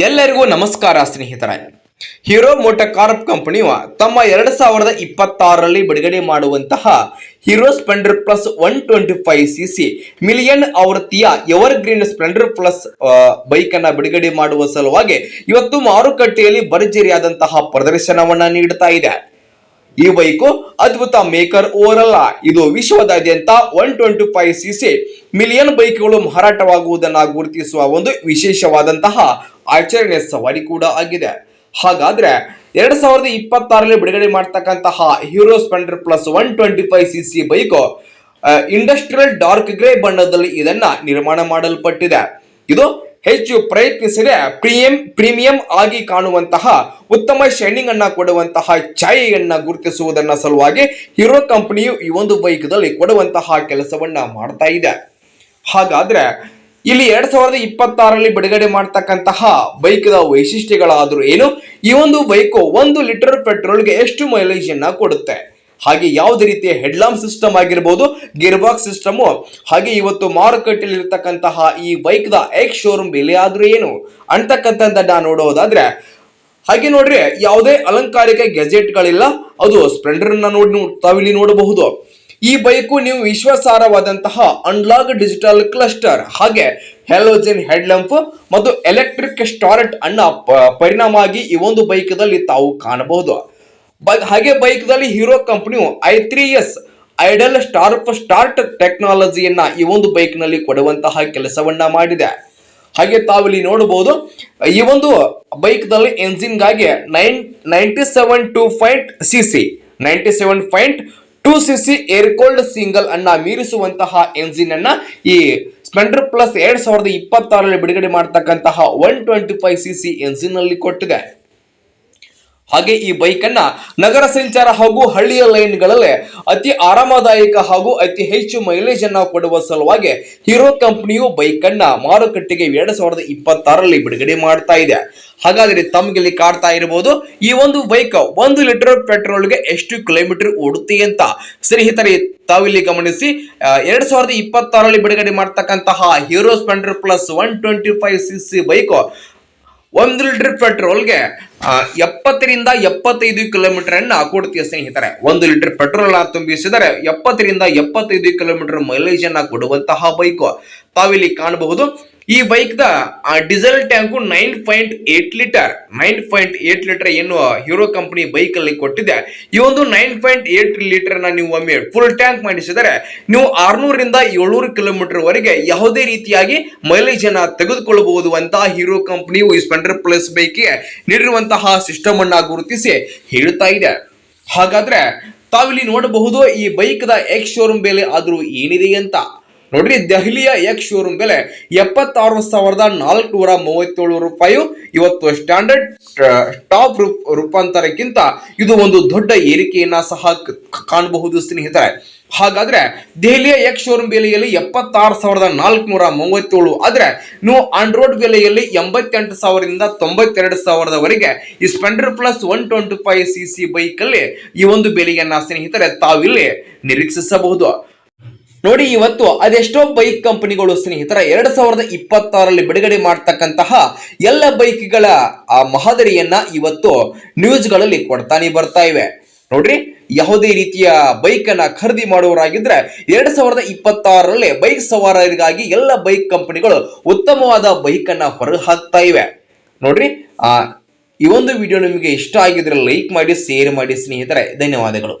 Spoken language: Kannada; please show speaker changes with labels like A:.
A: ಎಲ್ಲರಿಗೂ ನಮಸ್ಕಾರ ಸ್ನೇಹಿತರೆ. ಹೀರೋ ಮೋಟಾರ್ ಕಾರ್ಪ್ ಕಂಪನಿಯು ತಮ್ಮ 2026ರಲ್ಲಿ ಬಿಡುಗಡೆ ಮಾಡುವಂತಹ Hero Splendor plus 125cc million ಆವೃತ್ತಿಯ evergreen Splendor plus bike ಅನ್ನ ಬಿಡುಗಡೆ ಮಾಡುವ ಸಲುವಾಗಿ ಇವತ್ತು ಮಾರುಕಟ್ಟೆಯಲ್ಲಿ ಭರ್ಜರಿಯಾದಂತಹ ಪ್ರದರ್ಶನವನ್ನ ನೀಡುತ್ತಾ ಇದೆ. ಈ ಬೈಕು ಅದ್ಭುತ ಮೇಕರ್ ಓವರ್ ಅಲ್ಲ, ಇದು ವಿಶ್ವದಾದ್ಯಂತ 125cc ಮಿಲಿಯನ್ ಬೈಕ್ಗಳು ಮಾರಾಟವಾಗುವುದನ್ನು ಗುರುತಿಸುವ ಒಂದು ವಿಶೇಷವಾದಂತಹ ಆಚರಣೆ ಸವಾರಿ ಕೂಡ ಆಗಿದೆ. ಹಾಗಾದ್ರೆ 2026ರಲ್ಲಿ ಬಿಡುಗಡೆ ಮಾಡತಕ್ಕಂತಹ Hero Splendor plus 125cc bike industrial dark grey ಬಣ್ಣದಲ್ಲಿ ಇದನ್ನ ನಿರ್ಮಾಣ ಮಾಡಲ್ಪಟ್ಟಿದೆ. ಇದು ಹೆಚ್ಚು ಪ್ರಯತ್ನಿಸಿದೆ ಪ್ರೀಮಿಯಂ ಆಗಿ ಕಾಣುವಂತಹ ಉತ್ತಮ ಶೈನಿಂಗ್ ಅನ್ನ ಕೊಡುವಂತಹ ಛಾಯೆಯನ್ನ ಗುರುತಿಸುವುದನ್ನ ಸಲುವಾಗಿ ಹೀರೋ ಕಂಪನಿಯು ಈ ಒಂದು ಬೈಕ್ ದಲ್ಲಿ ಕೊಡುವಂತಹ ಕೆಲಸವನ್ನ ಮಾಡ್ತಾ ಇದೆ. ಹಾಗಾದ್ರೆ ಇಲ್ಲಿ 2026ರಲ್ಲಿ ಬಿಡುಗಡೆ ಮಾಡತಕ್ಕಂತಹ ಬೈಕ್ ದ ವೈಶಿಷ್ಟ್ಯಗಳಾದರೂ ಏನು, ಈ ಒಂದು ಬೈಕು 1 ಲೀಟರ್ ಪೆಟ್ರೋಲ್ಗೆ ಎಷ್ಟು ಮೈಲೇಜ್ ಅನ್ನ ಕೊಡುತ್ತೆ, ಹಾಗೆ ಯಾವುದೇ ರೀತಿಯ ಹೆಡ್ಲಾಂಪ್ ಸಿಸ್ಟಮ್ ಆಗಿರಬಹುದು, ಗೇರ್ ಬಾಕ್ಸ್ ಸಿಸ್ಟಮ್, ಹಾಗೆ ಇವತ್ತು ಮಾರುಕಟ್ಟೆಯಲ್ಲಿ ಇರತಕ್ಕಂತಹ ಈ ಬೈಕ್ ದ ಎಕ್ಸ್ ಶೋರೂಮ್ ಬೆಲೆ ಆದ್ರೂ ಏನು ಅಂತಕ್ಕಂಥದ್ದನ್ನ ನೋಡೋದಾದ್ರೆ, ಹಾಗೆ ನೋಡ್ರಿ ಯಾವುದೇ ಅಲಂಕಾರಿಕ ಗೆಜೆಟ್ ಗಳಿಲ್ಲ. ಅದು ಸ್ಪ್ಲೆಂಡರ್ ನ ತಾವಿಲ್ಲಿ ನೋಡಬಹುದು. ಈ ಬೈಕು ನೀವು ವಿಶ್ವಾಸಾರ್ಹವಾದಂತಹ ಅನ್ಲಾಕ್ ಡಿಜಿಟಲ್ ಕ್ಲಸ್ಟರ್, ಹಾಗೆ ಹ್ಯಾಲೋಜನ್ ಹೆಡ್ಲ್ಯಾಂಪ್ ಮತ್ತು ಎಲೆಕ್ಟ್ರಿಕ್ ಸ್ಟಾರ್ಟ್ ಅನ್ನ ಪರಿಣಾಮವಾಗಿ ಈ ಒಂದು ಬೈಕ್ ದಲ್ಲಿ ತಾವು ಕಾಣಬಹುದು. ಹಾಗೆ ಬೈಕ್ ದಲ್ಲಿ ಹೀರೋ ಕಂಪನಿಯು i3s ಐಡಲ್ ಸ್ಟಾರ್ಟ್ ಟೆಕ್ನಾಲಜಿಯನ್ನ ಈ ಒಂದು ಬೈಕ್ ನಲ್ಲಿ ಕೊಡುವಂತಹ ಕೆಲಸವನ್ನ ಮಾಡಿದೆ. ಹಾಗೆ ತಾವಿಲ್ಲಿ ನೋಡಬಹುದು, ಈ ಒಂದು ಬೈಕ್ ದಲ್ಲಿ ಎಂಜಿನ್ ಗಾಗಿ 97.2cc ಏರ್ ಕೋಲ್ಡ್ ಸಿಂಗಲ್ ಅನ್ನ ಮೀರಿಸುವಂತಹ ಎಂಜಿನ್ ಅನ್ನ ಈ ಸ್ಪ್ಲೆಂಡರ್ ಪ್ಲಸ್ 2026ರಲ್ಲಿ ಬಿಡುಗಡೆ ಮಾಡತಕ್ಕಂತಹ 125cc ಎಂಜಿನ್ ನಲ್ಲಿ ಕೊಟ್ಟಿದೆ. ಹಾಗೆ ಈ ಬೈಕ್ ಅನ್ನ ನಗರ ಸಂಚಾರ ಹಾಗೂ ಹಳ್ಳಿಯ ಲೈನ್ಗಳಲ್ಲಿ ಅತಿ ಆರಾಮದಾಯಕ ಹಾಗೂ ಅತಿ ಹೆಚ್ಚು ಮೈಲೇಜ್ ಅನ್ನ ಕೊಡುವ ಸಲುವಾಗಿ ಹೀರೋ ಕಂಪನಿಯು ಬೈಕ್ ಅನ್ನ ಮಾರುಕಟ್ಟೆಗೆ 2026ರಲ್ಲಿ ಬಿಡುಗಡೆ ಮಾಡ್ತಾ ಇದೆ. ಹಾಗಾದ್ರೆ ತಮ್ಗೆ ಕಾಡ್ತಾ ಇರಬಹುದು, ಈ ಒಂದು ಬೈಕ್ 1 ಲೀಟರ್ ಪೆಟ್ರೋಲ್ಗೆ ಎಷ್ಟು ಕಿಲೋಮೀಟರ್ ಓಡುತ್ತೆ ಅಂತ. ಸ್ನೇಹಿತರೆ, ತಾವಿಲ್ಲಿ ಗಮನಿಸಿ, 2026ರಲ್ಲಿ ಬಿಡುಗಡೆ ಮಾಡತಕ್ಕಂತಹ Hero Splendor plus 125cc bike 1 litre ಪೆಟ್ರೋಲ್ಗೆ 70ರಿಂದ 75 ಕಿಲೋಮೀಟರ್ ಅನ್ನ ಕೊಡುತ್ತೆ. ಸ್ನೇಹಿತರೆ, 1 ಲೀಟರ್ ಪೆಟ್ರೋಲ್ ತುಂಬಿಸಿದರೆ 70ರಿಂದ 75 ಕಿಲೋಮೀಟರ್ ಮೈಲೇಜ್ ಅನ್ನ ಕೊಡುವಂತಹ ಬೈಕು ತಾವಿಲ್ಲಿ ಕಾಣಬಹುದು. ಈ ಬೈಕ್ ದ ಡೀಸೆಲ್ ಟ್ಯಾಂಕು 9.8 ಲೀಟರ್ ಏನು ಹೀರೋ ಕಂಪನಿ ಬೈಕ್ ಅಲ್ಲಿ ಕೊಟ್ಟಿದೆ. ಈ ಒಂದು 9.8 ಲೀಟರ್ ನ ನೀವು ಒಮ್ಮೆ ಫುಲ್ ಟ್ಯಾಂಕ್ ಮಾಡಿಸಿದರೆ ನೀವು 600ರಿಂದ 700 ಕಿಲೋಮೀಟರ್ ವರೆಗೆ ಯಾವುದೇ ರೀತಿಯಾಗಿ ಮೈಲೇಜ್ ಅನ್ನ ತೆಗೆದುಕೊಳ್ಳಬಹುದು ಅಂತ ಹೀರೋ ಕಂಪನಿಯು ಈ ಸ್ಪ್ಲೆಂಡರ್ ಪ್ಲಸ್ ಬೈಕ್ ಗೆ ನೀಡಿರುವಂತಹ ಸಿಸ್ಟಮ್ ಅನ್ನ ಗುರುತಿಸಿ ಹೇಳ್ತಾ ಇದೆ. ಹಾಗಾದ್ರೆ ತಾವಿಲ್ಲಿ ನೋಡಬಹುದು, ಈ ಬೈಕ್ ದ ಎಕ್ಸ್ ಶೋರೂಮ್ ಬೆಲೆ ಆದ್ರೂ ಏನಿದೆ ಅಂತ ನೋಡ್ರಿ. ದೆಹಲಿಯ ಎಕ್ಸ್ ಶೋರೂಮ್ ಬೆಲೆ 76,437 ರೂಪಾಯಿ. ಇವತ್ತು ಸ್ಟ್ಯಾಂಡರ್ಡ್ ಟಾಪ್ ರೂಪಾಂತರಕ್ಕಿಂತ ಇದು ಒಂದು ದೊಡ್ಡ ಏರಿಕೆಯನ್ನ ಸಹ ಕಾಣಬಹುದು ಸ್ನೇಹಿತರೆ. ಹಾಗಾದ್ರೆ ದೆಹಲಿಯ ಎಕ್ಸ್ ಶೋರೂಮ್ ಬೆಲೆಯಲ್ಲಿ 76,437 ಆದ್ರೆ ನೀವು ಆನ್ ರೋಡ್ ಬೆಲೆಯಲ್ಲಿ 88,000ರಿಂದ 92,000ವರೆಗೆ ಈ ಸ್ಪ್ಲೆಂಡರ್ ಪ್ಲಸ್ 125cc ಬೈಕ್ ಅಲ್ಲಿ ಈ ಒಂದು ಬೆಲೆಯನ್ನ ಸ್ನೇಹಿತರೆ ತಾವಿಲ್ಲಿ ನಿರೀಕ್ಷಿಸಬಹುದು. ನೋಡಿ, ಇವತ್ತು ಅದೆಷ್ಟೋ ಬೈಕ್ ಕಂಪನಿಗಳು ಸ್ನೇಹಿತರ 2026ರಲ್ಲಿ ಬಿಡುಗಡೆ ಮಾಡತಕ್ಕಂತಹ ಎಲ್ಲ ಬೈಕ್ಗಳ ಮಾದರಿಯನ್ನ ಇವತ್ತು ನ್ಯೂಸ್ಗಳಲ್ಲಿ ಕೊಡ್ತಾನೆ ಬರ್ತಾ ಇವೆ. ನೋಡ್ರಿ, ಯಾವುದೇ ರೀತಿಯ ಬೈಕ್ ಅನ್ನ ಖರೀದಿ ಮಾಡುವವರಾಗಿದ್ರೆ 2026ರಲ್ಲಿ ಬೈಕ್ ಸವಾರರಿಗಾಗಿ ಎಲ್ಲ ಬೈಕ್ ಕಂಪನಿಗಳು ಉತ್ತಮವಾದ ಬೈಕ್ ಅನ್ನ ಹೊರ ಹಾಕ್ತಾ ಇವೆ. ನೋಡ್ರಿ, ಈ ಒಂದು ವಿಡಿಯೋ ನಿಮಗೆ ಇಷ್ಟ ಆಗಿದ್ರೆ ಲೈಕ್ ಮಾಡಿ, ಶೇರ್ ಮಾಡಿ ಸ್ನೇಹಿತರೆ. ಧನ್ಯವಾದಗಳು.